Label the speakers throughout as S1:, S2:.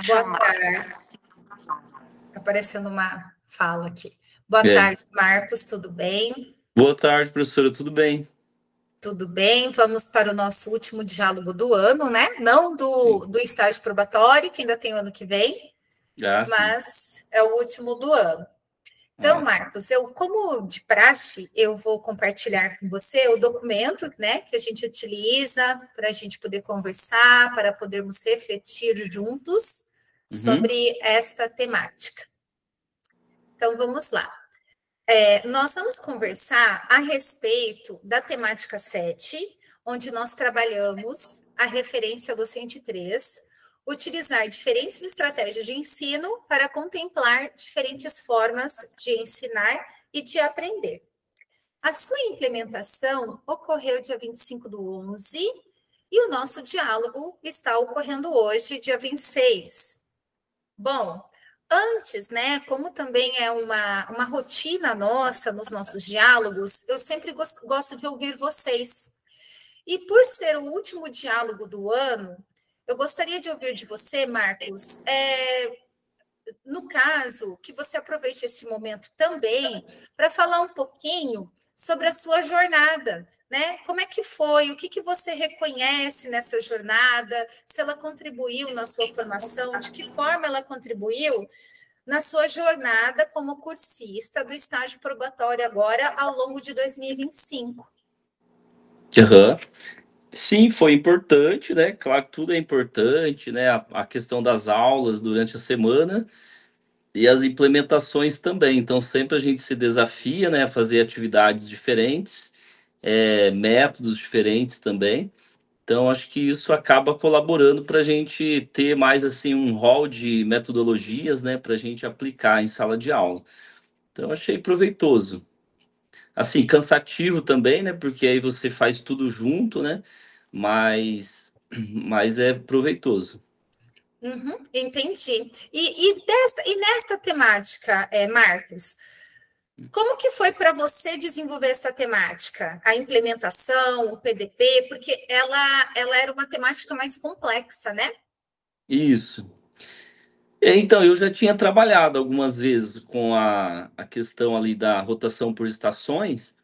S1: Boa tarde. Aparecendo uma fala aqui. Boa
S2: É.
S1: tarde, Marcos, tudo bem?
S2: Boa tarde, professora, tudo bem?
S1: Tudo bem, vamos para o nosso último diálogo do ano, né? Não
S2: Sim.
S1: do estágio probatório, que ainda tem o ano que vem,
S2: Sim.
S1: mas é o último do ano. Então,
S2: Ah,
S1: Marcos, como de praxe, eu vou compartilhar com você o documento, né, que a gente utiliza para a gente poder conversar, para podermos refletir juntos
S2: uhum,
S1: sobre esta temática. Então, vamos lá. Nós vamos conversar a respeito da temática 7, onde nós trabalhamos a referência docente 3, utilizar diferentes estratégias de ensino para contemplar diferentes formas de ensinar e de aprender. A sua implementação ocorreu dia 25/11 e o nosso diálogo está ocorrendo hoje, dia 26. Bom, antes, né, como também é uma rotina nossa nos nossos diálogos, eu sempre gosto de ouvir vocês. E por ser o último diálogo do ano, eu gostaria de ouvir de você, Marcos, no caso, que você aproveite esse momento também para falar um pouquinho sobre a sua jornada, né? Como é que foi? O que você reconhece nessa jornada? Se ela contribuiu na sua formação, de que forma ela contribuiu na sua jornada como cursista do estágio probatório agora ao longo de 2025.
S2: aham. Sim, foi importante, né? Claro que tudo é importante, né? A questão das aulas durante a semana e as implementações também. Então, sempre a gente se desafia, né, a fazer atividades diferentes, métodos diferentes também. Então, acho que isso acaba colaborando para a gente ter mais assim um rol de metodologias, né, para a gente aplicar em sala de aula. Então, achei proveitoso. Assim, cansativo também, né? Porque aí você faz tudo junto, né? Mas é proveitoso.
S1: Uhum, entendi. E nesta temática, Marcos, como que foi para você desenvolver essa temática? A implementação, o PDP, porque ela era uma temática mais complexa, né?
S2: Isso. Então, eu já tinha trabalhado algumas vezes com a questão ali da rotação por estações.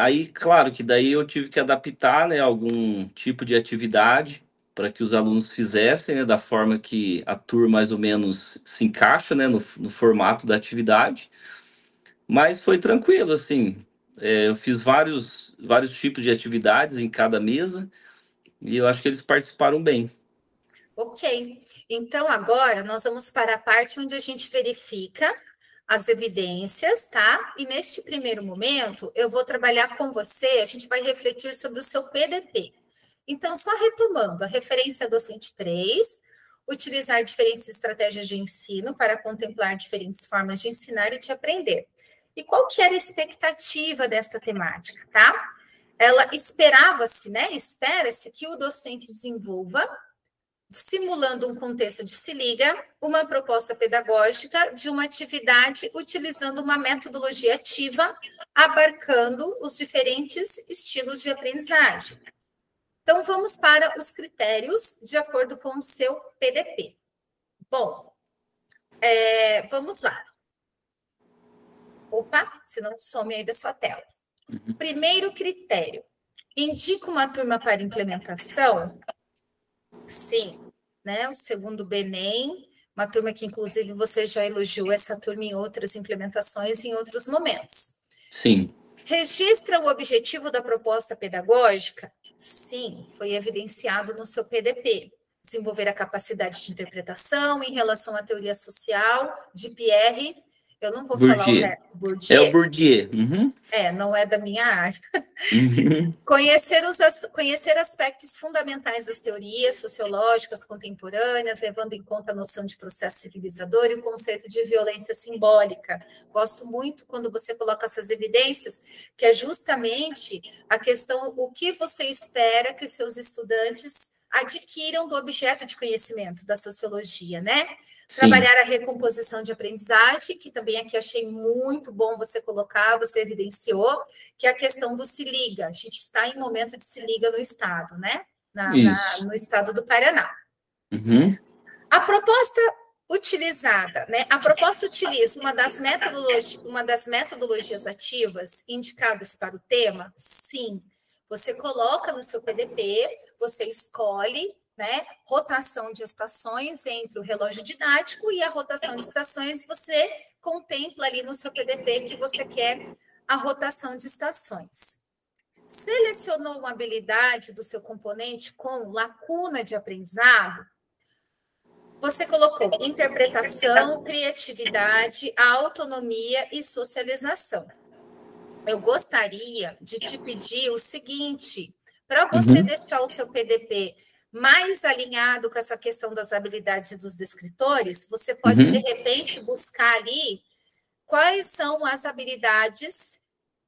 S2: Aí, claro que daí eu tive que adaptar, né, algum tipo de atividade para que os alunos fizessem, né, da forma que a turma mais ou menos se encaixa, né, no formato da atividade. Mas foi tranquilo, assim. Eu fiz vários tipos de atividades em cada mesa e eu acho que eles participaram bem.
S1: Ok. Então, agora nós vamos para a parte onde a gente verifica as evidências, tá? E neste primeiro momento, eu vou trabalhar com você, a gente vai refletir sobre o seu PDP. Então, só retomando, a referência docente 3, utilizar diferentes estratégias de ensino para contemplar diferentes formas de ensinar e de aprender. E qual que era a expectativa desta temática, tá? Ela esperava-se, né? Espera-se que o docente desenvolva, simulando um contexto de se liga, uma proposta pedagógica de uma atividade utilizando uma metodologia ativa, abarcando os diferentes estilos de aprendizagem. Então, vamos para os critérios de acordo com o seu PDP. Bom, vamos lá. Opa, senão some aí da sua tela. Primeiro critério. Indica uma turma para implementação? Sim, né? O segundo Benem, uma turma que, inclusive, você já elogiou essa turma em outras implementações, em outros momentos.
S2: Sim,
S1: Registra o objetivo da proposta pedagógica? Sim, foi evidenciado no seu PDP. Desenvolver a capacidade de interpretação em relação à teoria social de Pierre. Eu não vou falar o
S2: Bourdieu.
S1: resto.
S2: É o
S1: Bourdieu?
S2: Bourdieu. Uhum.
S1: Não é da minha área.
S2: Uhum.
S1: Conhecer aspectos fundamentais das teorias sociológicas contemporâneas, levando em conta a noção de processo civilizador e o conceito de violência simbólica. Gosto muito quando você coloca essas evidências, que é justamente a questão, o que você espera que seus estudantes adquiram do objeto de conhecimento da sociologia, né?
S2: Sim,
S1: Trabalhar a recomposição de aprendizagem, que também aqui achei muito bom você colocar, você evidenciou, que é a questão do se liga. A gente está em momento de se liga no estado, né?
S2: isso.
S1: No estado do Paraná.
S2: Uhum.
S1: A proposta utilizada, né? A proposta utiliza uma das metodologias ativas indicadas para o tema? Sim. Você coloca no seu PDP, você escolhe, né, rotação de estações entre o relógio didático e a rotação de estações, você contempla ali no seu PDP que você quer a rotação de estações. Selecionou uma habilidade do seu componente com lacuna de aprendizado? Você colocou interpretação, criatividade, autonomia e socialização. Eu gostaria de te pedir o seguinte, para você deixar o seu PDP mais alinhado com essa questão das habilidades e dos descritores, você pode, de repente, buscar ali quais são as habilidades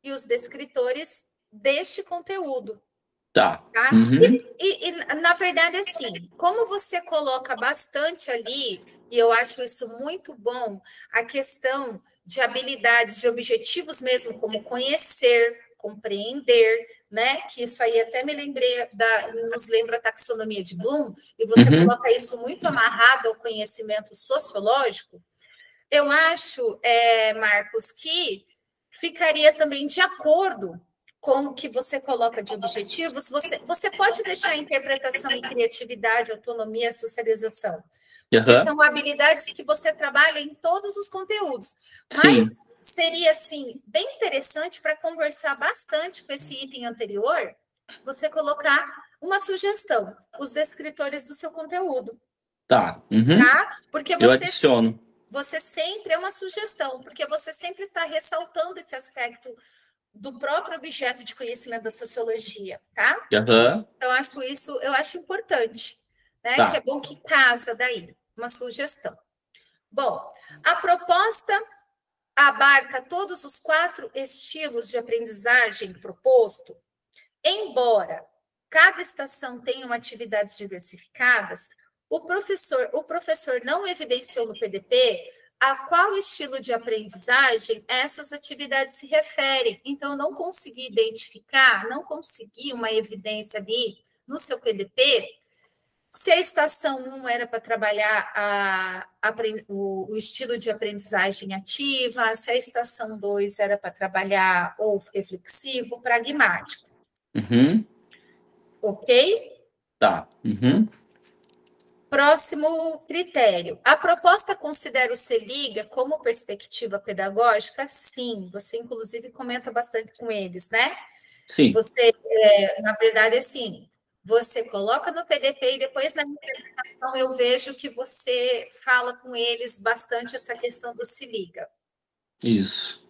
S1: e os descritores deste conteúdo.
S2: Tá.
S1: E, na verdade, assim, como você coloca bastante ali, e eu acho isso muito bom, a questão de habilidades, de objetivos mesmo, como conhecer, compreender, né? Que isso aí até nos lembra a taxonomia de Bloom, e você coloca isso muito amarrado ao conhecimento sociológico. Eu acho, Marcos, que ficaria também de acordo com o que você coloca de objetivos. Você pode deixar interpretação e criatividade, autonomia, socialização, porque são habilidades que você trabalha em todos os conteúdos. Mas seria, assim, bem interessante para conversar bastante com esse item anterior, você colocar uma sugestão, os descritores do seu conteúdo.
S2: Tá?
S1: Porque
S2: eu adiciono.
S1: Você sempre é uma sugestão, porque você sempre está ressaltando esse aspecto do próprio objeto de conhecimento da sociologia, tá? Então, eu acho importante, né? Que é bom que casa daí, uma sugestão. Bom, a proposta abarca todos os 4 estilos de aprendizagem proposto, embora cada estação tenha atividades diversificadas, o professor não evidenciou no PDP a qual estilo de aprendizagem essas atividades se referem. Então, eu não consegui identificar, não consegui uma evidência ali no seu PDP, se a estação 1 era para trabalhar o estilo de aprendizagem ativa, se a estação 2 era para trabalhar ou reflexivo, pragmático. Ok?
S2: Tá.
S1: Próximo critério. A proposta considera o Se Liga como perspectiva pedagógica? Sim. Você, inclusive, comenta bastante com eles, né?
S2: Sim.
S1: Você, na verdade, assim, você coloca no PDP e depois na implementação eu vejo que você fala com eles bastante essa questão do Se Liga.
S2: Isso.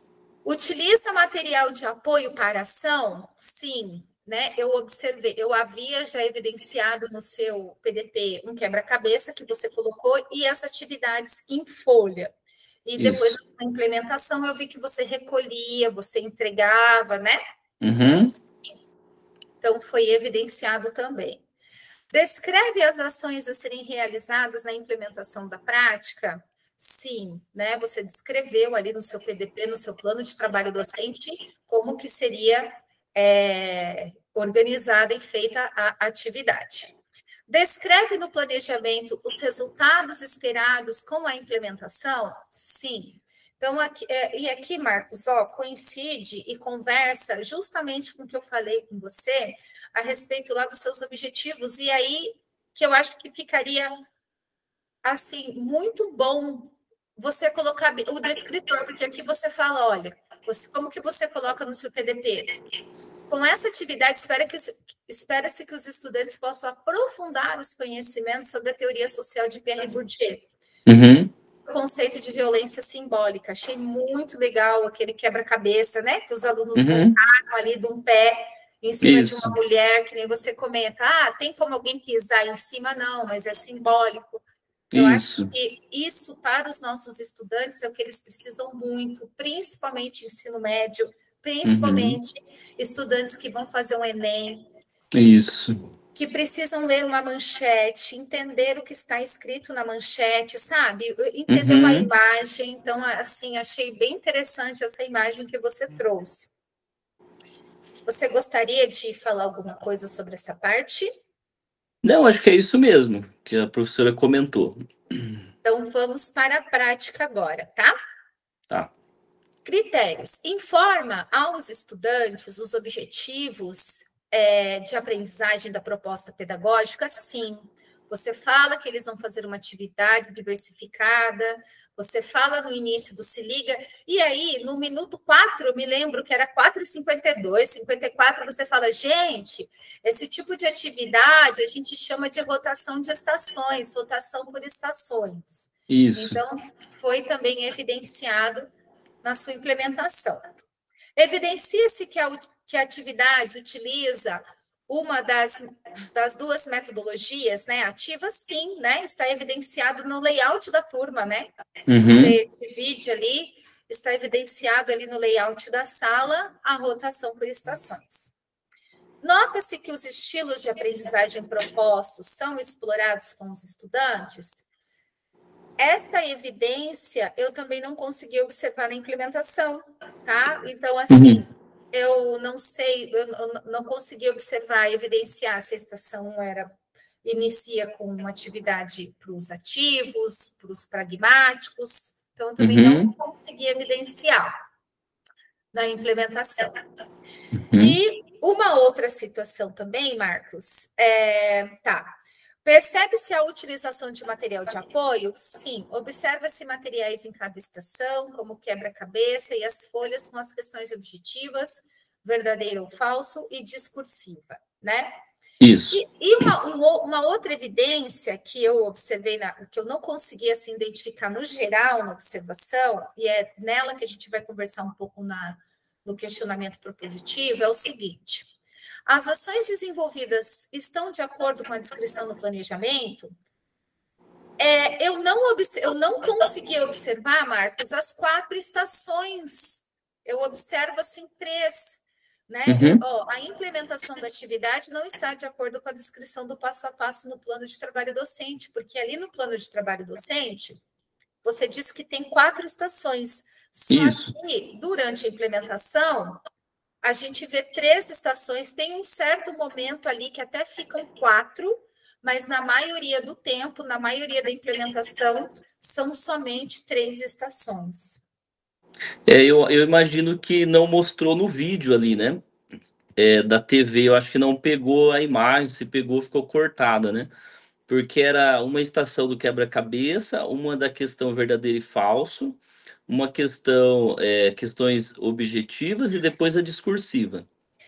S1: Utiliza material de apoio para ação? Sim. Né, eu havia já evidenciado no seu PDP um quebra-cabeça que você colocou e as atividades em folha. E depois da implementação, eu vi que você recolhia, você entregava, né? Então, foi evidenciado também. Descreve as ações a serem realizadas na implementação da prática? Sim, né? Você descreveu ali no seu PDP, no seu plano de trabalho docente, como que seria organizada e feita a atividade. Descreve no planejamento os resultados esperados com a implementação? Sim. Então, aqui, Marcos, coincide e conversa justamente com o que eu falei com você a respeito lá dos seus objetivos, e aí que eu acho que ficaria, assim, muito bom você colocar o descritor, porque aqui você fala, olha, como que você coloca no seu PDP? Com essa atividade, espera-se que os estudantes possam aprofundar os conhecimentos sobre a teoria social de Pierre Bourdieu. O conceito de violência simbólica. Achei muito legal aquele quebra-cabeça, né? Que os alunos colocaram ali de um pé em cima de uma mulher, que nem você comenta. Tem como alguém pisar em cima? Não, mas é simbólico. Eu acho que isso, para os nossos estudantes, é o que eles precisam muito, principalmente ensino médio, principalmente estudantes que vão fazer um Enem. Que precisam ler uma manchete, entender o que está escrito na manchete, sabe? Entender uma imagem. Então, assim, achei bem interessante essa imagem que você trouxe. Você gostaria de falar alguma coisa sobre essa parte?
S2: Não, acho que é isso mesmo que a professora comentou.
S1: Então, vamos para a prática agora, tá?
S2: Tá.
S1: Critérios. Informa aos estudantes os objetivos de aprendizagem da proposta pedagógica? Sim. Você fala que eles vão fazer uma atividade diversificada, você fala no início do Se Liga, e aí, no minuto 4, eu me lembro que era 4h52, 54, você fala, gente, esse tipo de atividade a gente chama de rotação de estações, rotação por estações.
S2: Isso.
S1: Então, foi também evidenciado na sua implementação. Evidencia-se que a atividade utiliza uma das duas metodologias, né? Ativa, sim, né? Está evidenciado no layout da turma, né?
S2: Uhum.
S1: Você divide ali, está evidenciado ali no layout da sala a rotação por estações. Nota-se que os estilos de aprendizagem propostos são explorados com os estudantes. Esta evidência eu também não consegui observar na implementação, tá? Então, assim,
S2: Uhum.
S1: eu não sei, eu não consegui observar, evidenciar se a estação inicia com uma atividade para os ativos, para os pragmáticos, então eu também não
S2: Uhum.
S1: consegui evidenciar na implementação.
S2: Uhum.
S1: E uma outra situação também, Marcos, percebe-se a utilização de material de apoio? Sim. Observa-se materiais em cada estação, como quebra-cabeça e as folhas com as questões objetivas, verdadeiro ou falso, e discursiva, né?
S2: Isso.
S1: E uma outra evidência que eu observei, que eu não consegui assim, identificar no geral na observação, e é nela que a gente vai conversar um pouco no questionamento propositivo, é o seguinte: as ações desenvolvidas estão de acordo com a descrição do planejamento? Eu não consegui observar, Marcos, as 4 estações. Eu observo assim 3. Né?
S2: Uhum.
S1: A implementação da atividade não está de acordo com a descrição do passo a passo no plano de trabalho docente, porque ali no plano de trabalho docente, você diz que tem 4 estações. Só
S2: Isso.
S1: que, durante a implementação, a gente vê 3 estações, tem um certo momento ali que até ficam 4, mas na maioria do tempo, na maioria da implementação, são somente 3 estações.
S2: Eu imagino que não mostrou no vídeo ali, né? Da TV, eu acho que não pegou a imagem, se pegou, ficou cortada, né? Porque era uma estação do quebra-cabeça, uma da questão verdadeiro e falso, uma questão, questões objetivas e depois a discursiva.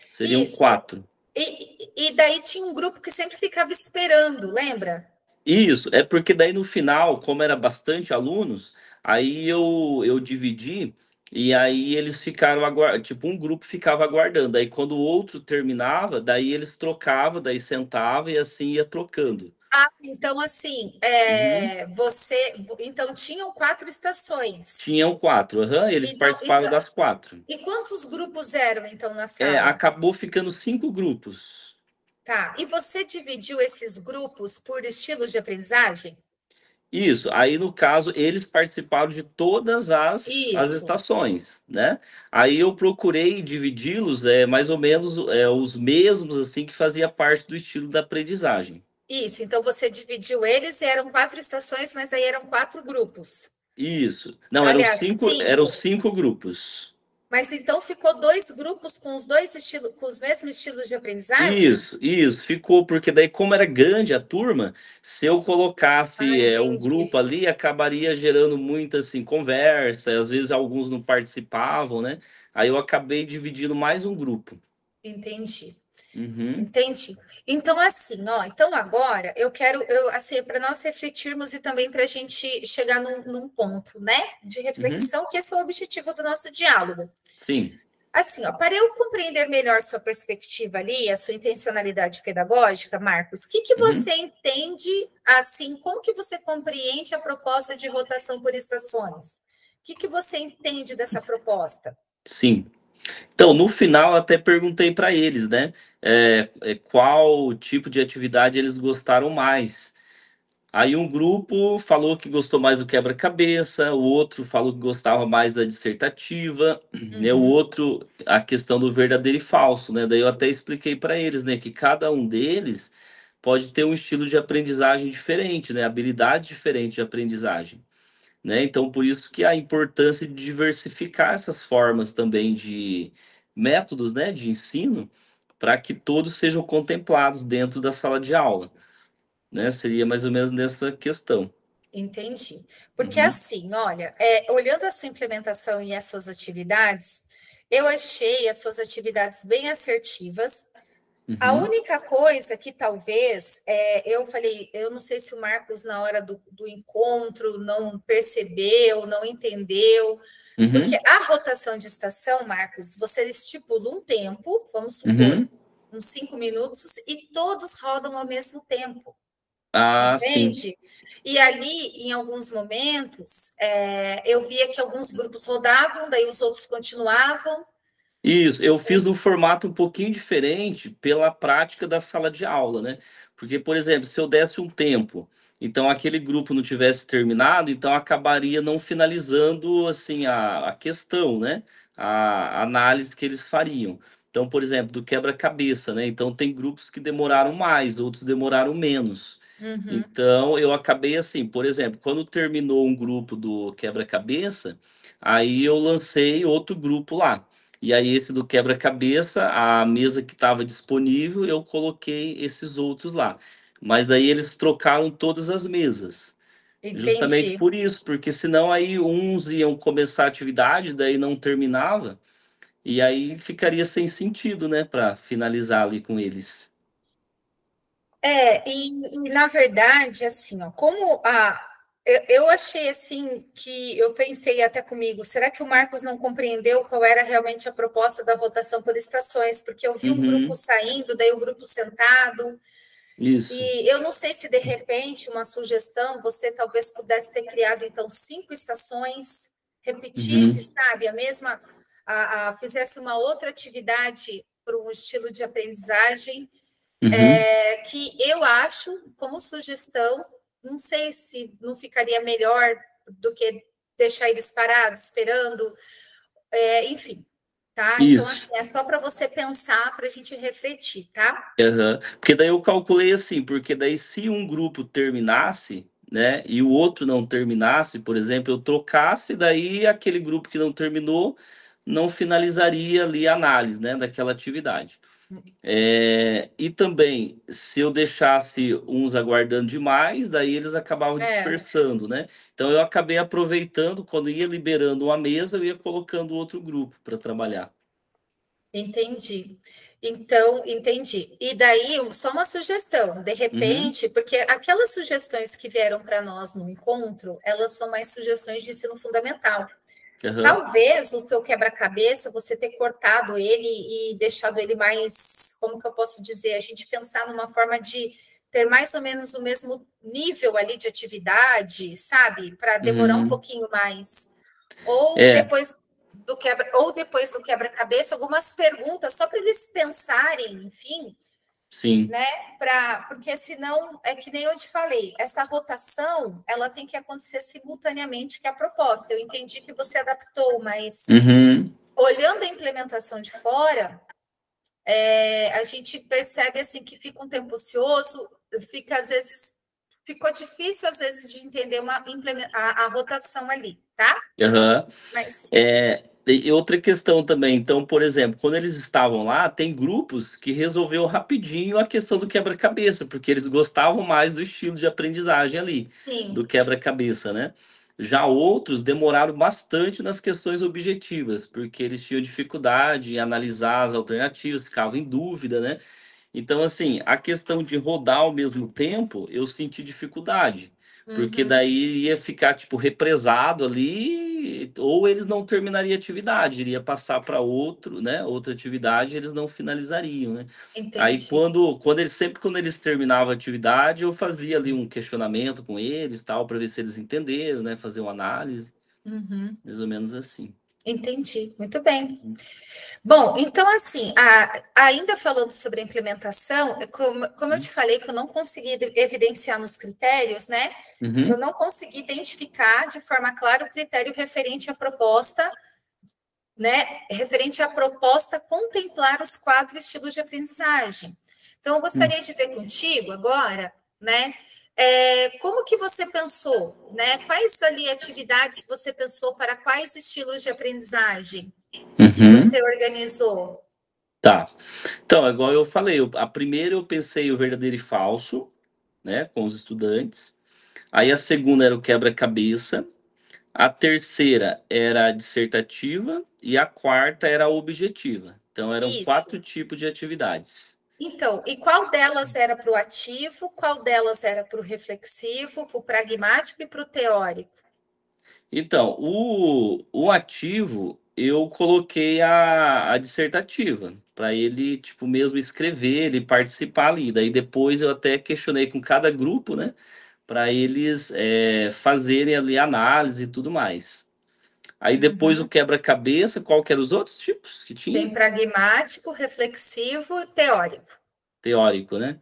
S2: Seriam
S1: Isso.
S2: 4.
S1: E daí tinha um grupo que sempre ficava esperando, lembra?
S2: Isso, é porque daí no final, como era bastante alunos, aí eu dividi e aí eles ficaram aguardando, tipo, um grupo ficava aguardando. Aí quando o outro terminava, daí eles trocavam, daí sentava e assim ia trocando.
S1: Então assim,
S2: Uhum.
S1: então tinham 4 estações.
S2: Tinham 4, aham, eles
S1: Então,
S2: participaram das 4.
S1: e quantos grupos eram então na sala?
S2: Acabou ficando 5 grupos.
S1: Tá. E você dividiu esses grupos por estilos de aprendizagem?
S2: Isso, aí no caso eles participaram de todas as
S1: Isso.
S2: estações, né? Aí eu procurei dividi-los, mais ou menos os mesmos assim que fazia parte do estilo da aprendizagem.
S1: Isso. Então você dividiu eles e eram 4 estações, mas aí eram 4 grupos.
S2: Isso. Não,
S1: Aliás,
S2: eram
S1: 5.
S2: 5 grupos.
S1: Mas então ficou 2 grupos com os dois estilos, com os mesmos estilos de aprendizagem?
S2: Isso, ficou, porque daí, como era grande a turma, se eu
S1: Ah,
S2: colocasse um
S1: entendi.
S2: grupo ali, acabaria gerando muita assim, conversa, às vezes alguns não participavam, né? Aí eu acabei dividindo mais um grupo.
S1: Entendi.
S2: Uhum,
S1: Entendi. Então, assim, então agora assim, para nós refletirmos e também para a gente chegar num ponto, né, de
S2: uhum,
S1: reflexão, que esse é o objetivo do nosso diálogo.
S2: sim,
S1: Assim, para eu compreender melhor sua perspectiva ali, a sua intencionalidade pedagógica, Marcos, o que
S2: uhum,
S1: você entende, assim, como que você compreende a proposta de rotação por estações? O que você entende dessa proposta?
S2: sim. Então, no final, eu até perguntei para eles, né, qual tipo de atividade eles gostaram mais. Aí um grupo falou que gostou mais do quebra-cabeça, o outro falou que gostava mais da dissertativa, né? O
S1: Uhum.
S2: outro a questão do verdadeiro e falso, né? Daí eu até expliquei para eles, né, que cada um deles pode ter um estilo de aprendizagem diferente, né? Habilidade diferente de aprendizagem, né? Então, por isso que a importância de diversificar essas formas também de métodos, né, de ensino, para que todos sejam contemplados dentro da sala de aula, né? Seria mais ou menos nessa questão.
S1: Entendi. Porque
S2: Uhum,
S1: assim, olha, olhando a sua implementação e as suas atividades, eu achei as suas atividades bem assertivas. A
S2: uhum,
S1: única coisa que talvez, eu falei, eu não sei se o Marcos, na hora do encontro, não percebeu, não entendeu, porque
S2: uhum,
S1: a rotação de estação, Marcos, você estipula um tempo, vamos supor,
S2: uhum.
S1: uns 5 minutos, e todos rodam ao mesmo tempo.
S2: Ah, sim.
S1: Entende? E ali, em alguns momentos, eu via que alguns grupos rodavam, daí os outros continuavam.
S2: Isso, eu fiz num formato um pouquinho diferente pela prática da sala de aula, né? Porque, por exemplo, se eu desse um tempo, então aquele grupo não tivesse terminado, então acabaria não finalizando assim a questão, né? A análise que eles fariam. Então, por exemplo, do quebra-cabeça, né? Então tem grupos que demoraram mais, outros demoraram menos.
S1: Uhum,
S2: Então eu acabei assim, por exemplo, quando terminou um grupo do quebra-cabeça, aí eu lancei outro grupo lá. E aí, esse do quebra-cabeça, a mesa que estava disponível, eu coloquei esses outros lá. Mas daí eles trocaram todas as mesas. Justamente
S1: entendi.
S2: por isso, porque senão aí uns iam começar a atividade, daí não terminava, e aí ficaria sem sentido, né, para finalizar ali com eles.
S1: E na verdade, assim, ó, eu achei assim que eu pensei até comigo, será que o Marcos não compreendeu qual era realmente a proposta da rotação por estações? Porque eu vi um grupo
S2: Uhum,
S1: saindo, daí o grupo sentado,
S2: isso.
S1: e eu não sei se de repente uma sugestão, você talvez pudesse ter criado então 5 estações,
S2: Uhum,
S1: repetisse, sabe, a mesma, fizesse uma outra atividade para um estilo de aprendizagem
S2: uhum.
S1: que eu acho, como sugestão, não sei se não ficaria melhor do que deixar eles parados, esperando, enfim, tá? Então,
S2: Isso.
S1: assim, é só para você pensar, para a gente refletir, tá?
S2: Aham. Porque daí eu calculei assim, porque daí se um grupo terminasse, né, e o outro não terminasse, por exemplo, eu trocasse, daí aquele grupo que não terminou não finalizaria ali a análise, né, daquela atividade. E também, se eu deixasse uns aguardando demais, daí eles acabavam
S1: É,
S2: dispersando, né? Então eu acabei aproveitando, quando ia liberando uma mesa, eu ia colocando outro grupo para trabalhar.
S1: entendi. Então, entendi. E daí, só uma sugestão, de
S2: Uhum,
S1: repente, porque aquelas sugestões que vieram para nós no encontro, elas são mais sugestões de ensino fundamental.
S2: aham,
S1: Talvez o seu quebra-cabeça, você ter cortado ele e deixado ele mais, como que eu posso dizer, a gente pensar numa forma de ter mais ou menos o mesmo nível ali de atividade, sabe? Para demorar um
S2: uhum.
S1: pouquinho mais. Ou
S2: É,
S1: depois ou depois do quebra-cabeça, algumas perguntas, só para eles pensarem, enfim,
S2: sim.
S1: né? Porque senão é que nem eu te falei, essa rotação ela tem que acontecer simultaneamente que a proposta. Eu entendi que você adaptou, mas
S2: Uhum.
S1: olhando a implementação de fora, a gente percebe assim que fica um tempo ocioso, fica às vezes ficou difícil às vezes de entender a rotação ali, tá?
S2: Aham.
S1: Mas
S2: E outra questão também, então, por exemplo, quando eles estavam lá, tem grupos que resolveu rapidinho a questão do quebra-cabeça, porque eles gostavam mais do estilo de aprendizagem ali,
S1: sim,
S2: do quebra-cabeça, né? Já outros demoraram bastante nas questões objetivas, porque eles tinham dificuldade em analisar as alternativas, ficavam em dúvida, né? Então, assim, a questão de rodar ao mesmo tempo, eu senti dificuldade, porque
S1: uhum,
S2: daí ia ficar, tipo, represado ali, ou eles não terminariam a atividade, iria passar para outro, né, outra atividade, eles não finalizariam, né? Aí,
S1: entendi.
S2: quando eles terminavam a atividade, eu fazia ali um questionamento com eles, tal, para ver se eles entenderam, né, fazer uma análise,
S1: Uhum,
S2: mais ou menos assim.
S1: entendi, muito bem. Bom, então, assim, ainda falando sobre a implementação, como eu te falei que eu não consegui evidenciar nos critérios, né? Eu
S2: Uhum,
S1: não consegui identificar de forma clara o critério referente à proposta, né? Referente à proposta contemplar os 4 estilos de aprendizagem. Então, eu gostaria de ver contigo agora, né? Como que você pensou, né? Quais ali atividades você pensou para quais estilos de aprendizagem que
S2: Uhum.
S1: você organizou?
S2: Tá. Então, igual eu falei, a primeira eu pensei o verdadeiro e falso, né, com os estudantes. Aí a segunda era o quebra-cabeça. A terceira era a dissertativa e a quarta era a objetiva. Então eram
S1: Isso.
S2: 4 tipos de atividades.
S1: Então, e qual delas era para o ativo, qual delas era para o reflexivo, para o pragmático e para o teórico?
S2: Então, o ativo eu coloquei a dissertativa, para ele, tipo, mesmo escrever, ele participar ali. Daí depois eu até questionei com cada grupo, né, para eles fazerem ali análise e tudo mais. Aí depois o
S1: Uhum.
S2: quebra-cabeça, qual que eram os outros tipos que tinha?
S1: Tem pragmático, reflexivo e teórico.
S2: Teórico, né?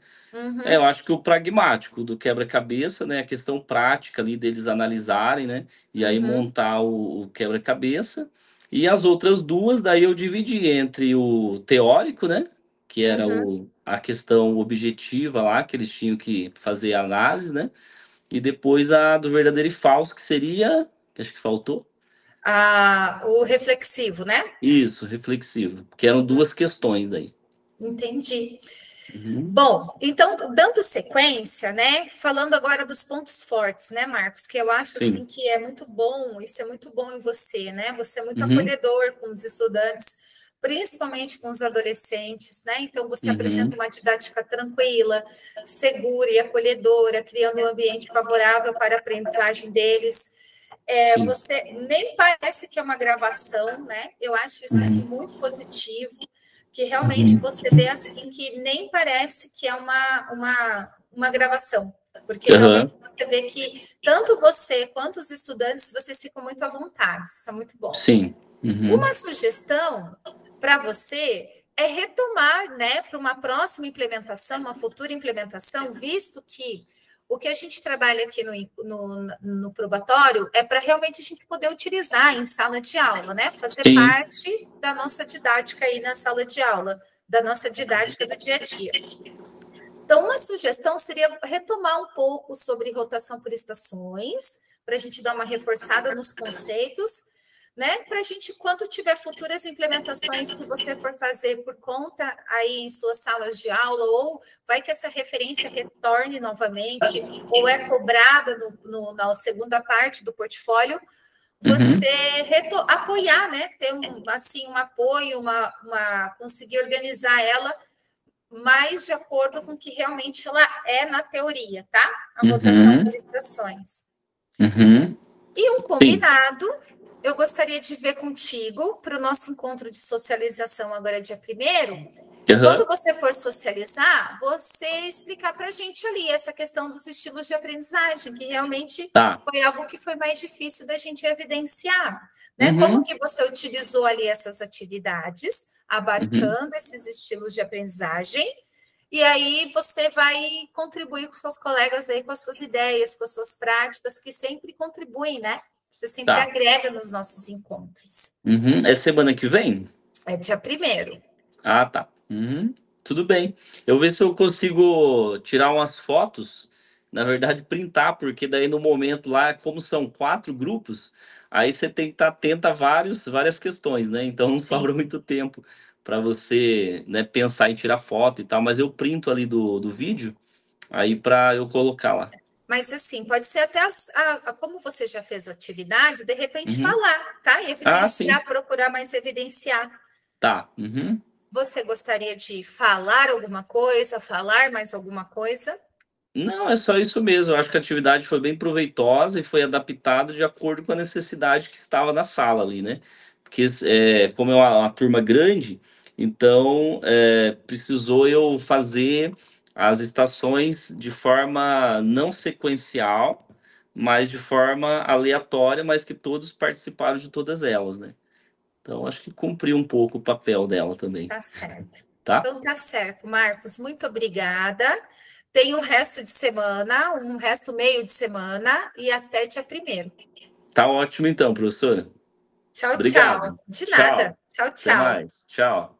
S2: Eu
S1: Uhum.
S2: acho que o pragmático do quebra-cabeça, né, a questão prática ali deles analisarem, né, e aí
S1: Uhum.
S2: montar o quebra-cabeça. E as outras duas, daí eu dividi entre o teórico, né, que era
S1: Uhum.
S2: a questão objetiva lá, que eles tinham que fazer a análise, né, e depois a do verdadeiro e falso, que seria, acho que faltou,
S1: O reflexivo, né?
S2: isso, reflexivo, que eram duas questões daí.
S1: Entendi.
S2: Uhum.
S1: Bom, então, dando sequência, né? Falando agora dos pontos fortes, né, Marcos? Que eu acho
S2: Sim.
S1: assim que é muito bom, isso é muito bom em você, né? Você é muito
S2: Uhum.
S1: acolhedor com os estudantes, principalmente com os adolescentes, né? Então, você
S2: Uhum.
S1: apresenta uma didática tranquila, segura e acolhedora, criando um ambiente favorável para a aprendizagem deles.
S2: Sim.
S1: Você nem parece que é uma gravação, né? Eu acho isso assim
S2: Uhum.
S1: muito positivo, que realmente
S2: Uhum.
S1: você vê assim que nem parece que é uma gravação, porque
S2: Aham.
S1: realmente você vê que tanto você quanto os estudantes, vocês ficam muito à vontade, isso é muito bom.
S2: Sim. Uhum.
S1: Uma sugestão para você é retomar, né, para uma próxima implementação, uma futura implementação, visto que o que a gente trabalha aqui no probatório é para realmente a gente poder utilizar em sala de aula, né? Fazer
S2: Sim.
S1: parte da nossa didática aí na sala de aula, da nossa didática do dia a dia. Então, uma sugestão seria retomar um pouco sobre rotação por estações, para a gente dar uma reforçada nos conceitos, né? Para a gente, quando tiver futuras implementações que você for fazer por conta aí em suas salas de aula, ou vai que essa referência retorne novamente, ou é cobrada na segunda parte do portfólio,
S2: Uhum.
S1: você apoiar, né? Ter assim, um apoio, conseguir organizar ela mais de acordo com o que realmente ela é na teoria, tá? A rotação
S2: Uhum.
S1: por estações.
S2: Uhum.
S1: E um
S2: Sim.
S1: combinado, eu gostaria de ver contigo para o nosso encontro de socialização agora dia 1º. Quando
S2: Aham.
S1: você for socializar, você explicar para a gente ali essa questão dos estilos de aprendizagem, que realmente
S2: Tá.
S1: foi algo que foi mais difícil da gente evidenciar, né? Como
S2: Uhum.
S1: que você utilizou ali essas atividades,
S2: Uhum.
S1: abarcando esses estilos de aprendizagem, e aí você vai contribuir com seus colegas aí com as suas ideias, com as suas práticas, que sempre contribuem, né? Você sempre
S2: Tá.
S1: agrega nos nossos encontros.
S2: Uhum. É semana que vem?
S1: É dia 1º.
S2: Ah, tá. Uhum. Tudo bem. Eu ver se eu consigo tirar umas fotos, na verdade, printar, porque daí no momento lá, como são 4 grupos, aí você tem que estar atento a várias questões, né? Então não sobra
S1: Sim.
S2: muito tempo para você, né, pensar em tirar foto e tal, mas eu printo ali do vídeo, aí para eu colocar lá.
S1: Mas assim, pode ser até como você já fez a atividade, de repente
S2: Uhum.
S1: falar, tá?
S2: Ah, sim.
S1: Evidenciar, procurar mais evidenciar.
S2: Tá. Uhum.
S1: Você gostaria de falar alguma coisa, falar mais alguma coisa?
S2: Não, é só isso mesmo. Eu acho que a atividade foi bem proveitosa e foi adaptada de acordo com a necessidade que estava na sala ali, né? Porque, como é uma turma grande, então precisou eu fazer as estações de forma não sequencial, mas de forma aleatória, mas que todos participaram de todas elas, né? Então, acho que cumpriu um pouco o papel dela também,
S1: Tá certo.
S2: tá?
S1: Então tá certo, Marcos, muito obrigada. Tenha um resto de semana, um resto meio de semana e até dia 1º.
S2: Tá ótimo então, professora.
S1: Tchau, tchau.
S2: Obrigado.
S1: De nada.
S2: Tchau.
S1: Tchau,
S2: Até
S1: tchau.
S2: mais. Tchau.